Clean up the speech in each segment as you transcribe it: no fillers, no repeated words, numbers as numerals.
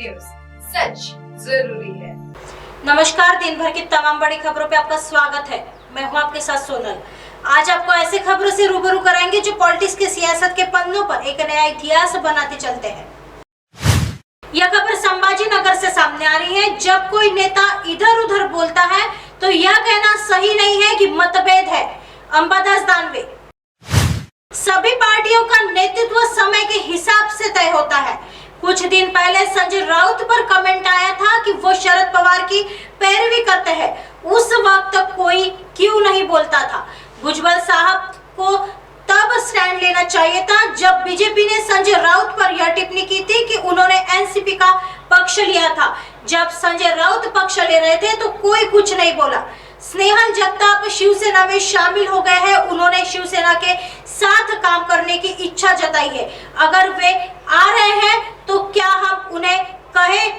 News, सच जरूरी है। नमस्कार, दिन भर की तमाम बड़ी खबरों पे आपका स्वागत है। मैं हूं आपके साथ सोनल। आज आपको ऐसे खबरों से रूबरू कराएंगे जो पॉलिटिक्स के सियासत के पन्नों पर एक नया इतिहास बनाते चलते हैं। यह खबर संभाजी नगर से सामने आ रही है। जब कोई नेता इधर उधर बोलता है तो यह कहना सही नहीं है कि मतभेद है। अंबादास दानवे। सभी पार्टियों का नेतृत्व समय के हिसाब से तय होता है। कुछ दिन पहले संजय राउत पर कमेंट आया था कि वो शरद पवार की पैरवी करते हैं। उस वक्त कोई क्यों नहीं बोलता था। भुजबल साहब को तब स्टैंड लेना चाहिए था जब बीजेपी ने संजय राउत पर यह टिप्पणी की थी कि उन्होंने एनसीपी का पक्ष लिया था। जब संजय राउत पक्ष ले रहे थे तो कोई कुछ नहीं बोला। स्नेहल जगताप शिवसेना में शामिल हो गए हैं। उन्होंने शिवसेना के साथ काम करने की इच्छा जताई है। अगर वे आ रहे हैं तो क्या हम उन्हें कहें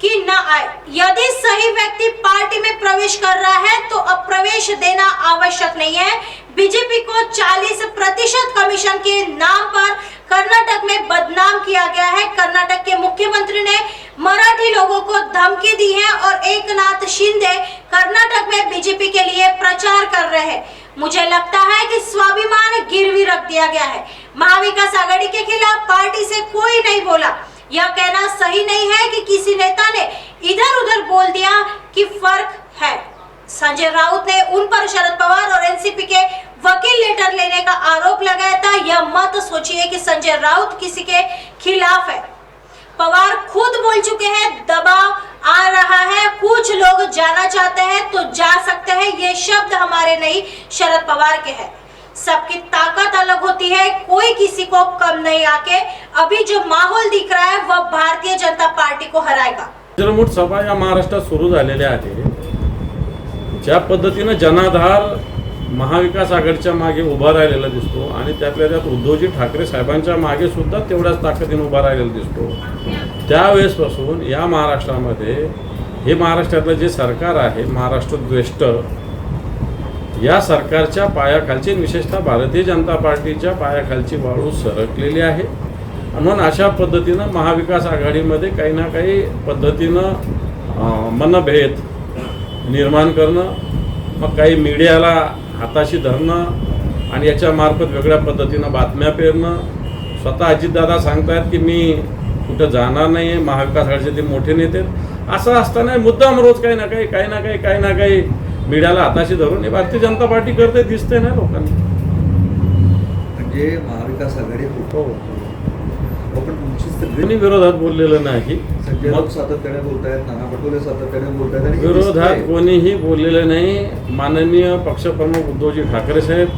कि न आए। यदि सही व्यक्ति पार्टी में प्रवेश कर रहा है तो अब प्रवेश देना आवश्यक नहीं है। बीजेपी को 40% कमीशन के नाम पर कर्नाटक में बदनाम किया गया है। कर्नाटक के मुख्यमंत्री ने मराठी लोगों को धमकी दी है और एकनाथ शिंदे कर्नाटक में बीजेपी के लिए प्रचार कर रहे हैं। मुझे लगता है कि स्वाभिमान गिरवी रख दिया गया है। महाविकास आघाड़ी के खिलाफ पार्टी से कोई नहीं बोला। यह कहना सही नहीं है कि किसी नेता ने इधर उधर बोल दिया कि फर्क है। संजय राउत ने उन पर शरद पवार और एनसीपी के वकील लेटर लेने का आरोप लगाया था। यह मत सोचिए कि संजय राउत किसी के खिलाफ है। पवार खुद बोल चुके हैं, दबाव आ रहा है, कुछ लोग जाना चाहते हैं तो जा सकते हैं। ये शब्द हमारे नहीं, शरद पवार के हैं। सबकी ताकत अलग होती है, कोई किसी को कम नहीं आके। अभी जो माहौल दिख रहा है वह भारतीय जनता पार्टी को हराएगा। जरमुट सभा या महाराष्ट्रात सुरू झालेल्या आहे। ज्या पद्धतीने जनाधार महाविकास आघाडीच्या मागे उभा राहिलेला दिसतो आणि त्यातल्या त्यात उद्धवजी ठाकरे साहेबांच्या मागे सुद्धा तेवढ्याच ताकदीने उभा राहिलेला दिसतो। त्यावेळेसपासून या महाराष्ट्रामध्ये हे महाराष्ट्रातलं जे सरकार आहे, महाराष्ट्र द्वेष्ट, या सरकारच्या पायाखालची, विशेषतः भारतीय जनता पार्टीच्या पायाखालची वाळू सरकलेली आहे। म्हणून अशा पद्धतीनं महाविकास आघाडीमध्ये काही ना काही पद्धतीनं मनभेद निर्माण करणं, मग काही मीडियाला हाताशी धरणं आणि याच्यामार्फत वेगळ्या पद्धतीनं बातम्या पेरणं। स्वतः अजितदादा सांगतात की मी कुठं जाणार नाही आहे, महाविकास आघाडीचे ते मोठे नेते। असं असताना मुद्दाम रोज काही ना काही मीडियाला हाताशी धरून हे भारतीय जनता पार्टी करते दिसते ना लोकांना। म्हणजे महाविकास आघाडी हो, पण तुमची कोणी विरोधात बोललेलं नाही। संजय राऊत सातत्याने बोलतायत, नाना पटोले सातत्याने बोलतायत आणि विरोधात कोणीही बोललेलं नाही। माननीय पक्षप्रमुख उद्धवजी ठाकरे साहेब,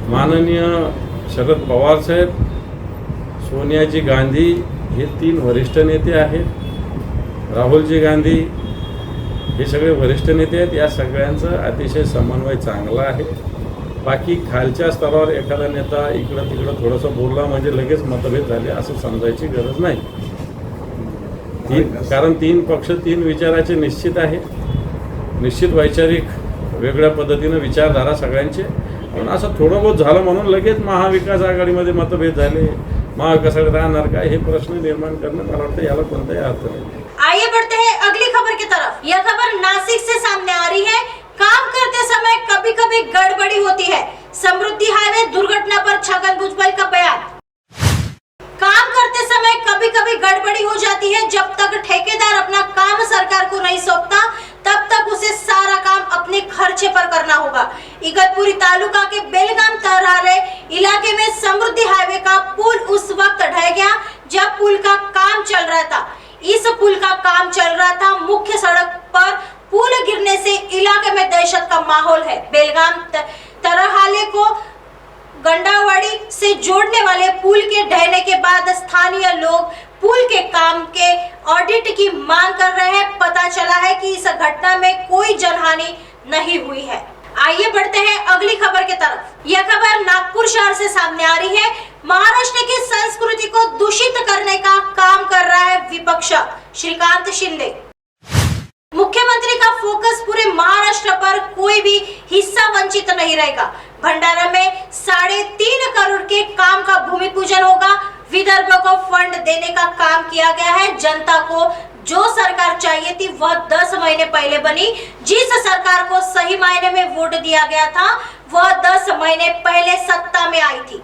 माननीय शरद पवार साहेब, सोनियाजी गांधी हे 3 वरिष्ठ नेते आहेत। राहुलजी गांधी हे सगळे वरिष्ठ नेते आहेत। या सगळ्यांचं अतिशय समन्वय चांगला आहे। बाकी खालच्या स्तरावर एखादा नेता इकडं तिकडं थोडंसं बोलला म्हणजे लगेच मतभेद झाले असं समजायची गरज नाही। कारण 3 पक्ष 3 विचाराचे निश्चित आहे। निश्चित वैचारिक वेगळ्या पद्धतीनं विचारधारा सगळ्यांचे, पण असं थोडं बहुत झालं म्हणून लगेच महाविकास आघाडीमध्ये मतभेद झाले, महाविकास आघाडी राहणार काय, हे प्रश्न निर्माण करणं मला वाटतं याला कोणताही अर्थ नाही। आइए बढ़ते हैं अगली खबर की तरफ। यह खबर नासिक से सामने आ रही है। काम करते समय कभी कभी गड़बड़ी होती है। समृद्धि हाईवे दुर्घटना पर छगन भुजबल का बयान। काम करते समय कभी कभी गड़बड़ी हो जाती है। जब तक ठेकेदार अपना काम सरकार को नहीं सौंपता तब तक उसे सारा काम अपने खर्चे पर करना होगा। इगतपुरी तालुका के बेलगाम तरारे इलाके में समृद्धि हाईवे का पुल उस वक्त ढह गया जब पुल का काम चल रहा था। इस पुल का काम चल रहा था। मुख्य सड़क पर पुल गिरने से इलाके में दहशत का माहौल है। बेलगाम तरहाले को गंडावाड़ी से जोड़ने वाले पुल के ढहने के बाद स्थानीय लोग पुल के काम के ऑडिट की मांग कर रहे हैं। पता चला है कि इस घटना में कोई जनहानि नहीं हुई है। आइए बढ़ते हैं अगली खबर की तरफ। यह खबर नागपुर शहर से सामने आ रही है। महाराष्ट्र की संस्कृति को दूषित करने का काम कर रहा है विपक्ष। श्रीकांत शिंदे। मुख्यमंत्री का फोकस पूरे महाराष्ट्र पर, कोई भी हिस्सा वंचित नहीं रहेगा। भंडारा में 3.5 करोड़ के काम का भूमि पूजन होगा। विदर्भ को फंड देने का काम किया गया है। जनता को जो सरकार चाहिए थी वह 10 महीने पहले बनी। जिस सरकार को सही मायने में वोट दिया गया था वह 10 महीने पहले सत्ता में आई थी।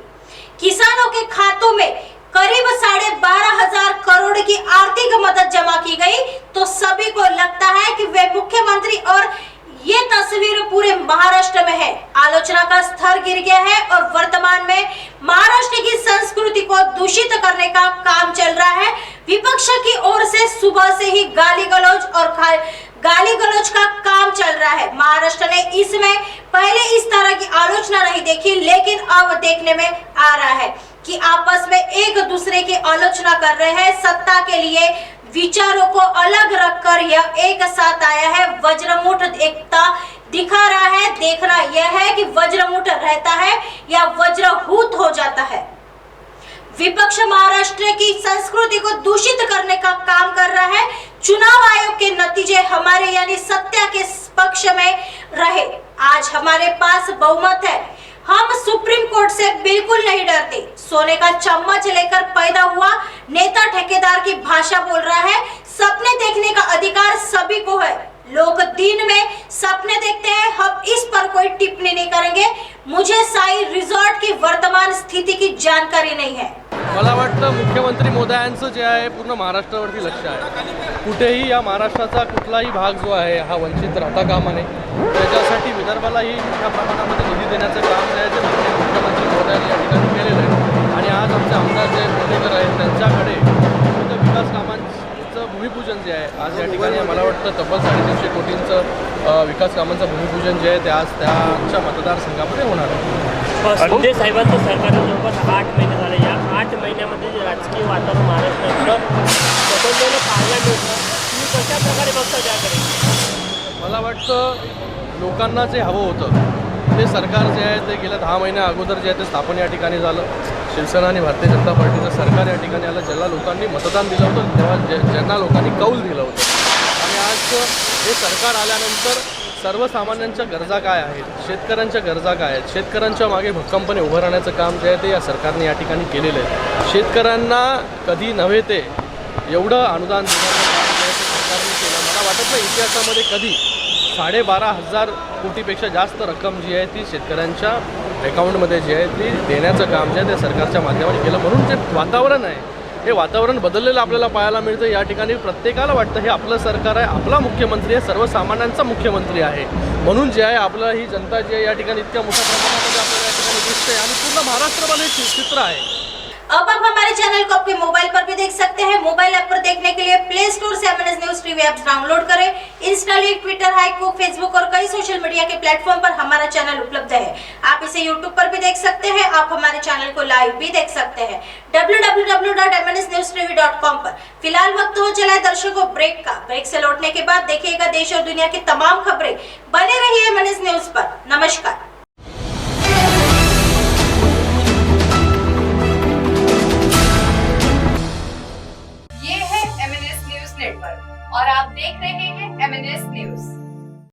किसानों के खातों में करीब 12,500 करोड़ की आर्थिक मदद जमा की गई। तो सभी को लगता है कि वे मुख्यमंत्री और ये तस्वीर पूरे महाराष्ट्र में है। आलोचना का स्तर गिर गया है और वर्तमान में महाराष्ट्र की संस्कृति को दूषित करने का काम चल रहा है। विपक्ष की ओर से सुबह से ही गाली गलौज का काम चल रहा है। महाराष्ट्र ने इसमें पहले इस तरह की आलोचना नहीं देखी, लेकिन अब देखने में आ रहा है कि आपस में एक दूसरे की आलोचना कर रहे हैं। सत्ता के लिए विचारों को अलग रखकर यह एक साथ आया है। वज्रमुठ एकता दिखा रहा है। देखना यह है कि वज्रमुठ रहता है या वज्रहूत हो जाता है। विपक्ष महाराष्ट्र की संस्कृति को दूषित करने का काम कर रहा है। चुनाव आयोग के नतीजे हमारे यानी सत्ता के पक्ष में रहे। आज हमारे पास बहुमत है। हम सुप्रीम कोर्ट से बिल्कुल नहीं डरते। सोने का चम्मच लेकर पैदा हुआ नेता ठेकेदार की भाषा बोल रहा है। सपने देखने का अधिकार सभी को है। लोग दिन में सपने देखते हैं। हम इस पर कोई टिप्पणी नहीं करेंगे। मुझे साई रिसॉर्ट की वर्तमान स्थिती की जानकारी नहीं है। मला वाटतं मुख्यमंत्री मोदयांचं जे आहे पूर्ण महाराष्ट्रावरती लक्ष आहे। कुठेही या महाराष्ट्राचा कुठलाही भाग जो आहे हा वंचित राहता कामा नये। त्याच्यासाठी विदर्भालाही मोठ्या प्रमाणामध्ये निधी देण्याचं काम जे आहे ते मुख्यमंत्री मोदयांनी या ठिकाणी केलेलं आहे। आणि आज आमचे आमदार जे पुणेकर आहेत त्यांच्याकडे विविध विकास कामांचं भूमिपूजन जे आहे आज या ठिकाणी मला वाटतं तब्बल 350 कोटींचं विकास कामांचं भूमिपूजन जे आहे ते आज त्यांच्या मतदारसंघामध्ये होणार आहे। शिंदे साहेबांचं सरकार जवळपास 8 महिने झाले। या 8 महिन्यामध्ये जे राजकीय वातावरण महाराष्ट्रात बदललेलं पाहायला मिळतं। तुम्ही कशा प्रकारे बघता त्याकडे? मला वाटतं लोकांना जे हवं होतं ते सरकार जे आहे ते गेल्या 10 महिन्या अगोदर जे आहे ते स्थापन या ठिकाणी झालं। शिवसेना आणि भारतीय जनता पार्टीचं सरकार या ठिकाणी आलं, ज्याला लोकांनी मतदान दिलं होतं, तेव्हा ज्यांना लोकांनी कौल दिलं होतं। आणि आज हे सरकार आल्यानंतर सर्वसामान्यांच्या गरजा काय आहेत, शेतकऱ्यांच्या गरजा काय आहेत, शेतकऱ्यांच्या मागे भक्कमपणे उभं राहण्याचं काम जे आहे ते या सरकारने या ठिकाणी केलेलं आहे। शेतकऱ्यांना कधी नव्हे ते एवढं अनुदान देण्याचं काम जे आहे ते सरकारने केलं। मला वाटत नाही इतिहासामध्ये कधी 12,500 कोटीपेक्षा जास्त रक्कम जी आहे ती शेतकऱ्यांच्या अकाउंटमध्ये जी आहे ती देण्याचं काम जे आहे ते सरकारच्या माध्यमाने केलं। म्हणून जे वातावरण आहे हे वातावरण बदललेलं आपल्याला पाहायला मिळतं। या ठिकाणी प्रत्येकाला वाटतं हे आपलं सरकार आहे, आपला मुख्यमंत्री आहे, सर्वसामान्यांचा मुख्यमंत्री आहे। म्हणून जे आहे आपलं ही जनता जी आहे या ठिकाणी इतक्या मोठ्या प्रमाणामध्ये आपल्याला या ठिकाणी दिसते आणि पूर्ण महाराष्ट्रभर हे चित्र आहे। अब आप हमारे चैनल को आपके मोबाइल पर भी देख सकते हैं। मोबाइल ऐप पर देखने के लिए प्ले स्टोर से MNS news TV app download करें। इंस्टा, ट्विटर, हाईकुक, फेसबुक और कई सोशल मीडिया के प्लेटफॉर्म पर हमारा चैनल उपलब्ध है। आप इसे यूट्यूब पर भी देख सकते हैं। आप हमारे चैनल को लाइव भी देख सकते हैं www.mnsnewstv.com पर। फिलहाल वक्त हो चला है दर्शकों ब्रेक का। ब्रेक से लौटने के बाद देखिएगा देश और दुनिया की तमाम खबरें। बने रहिए MNS न्यूज पर। नमस्कार।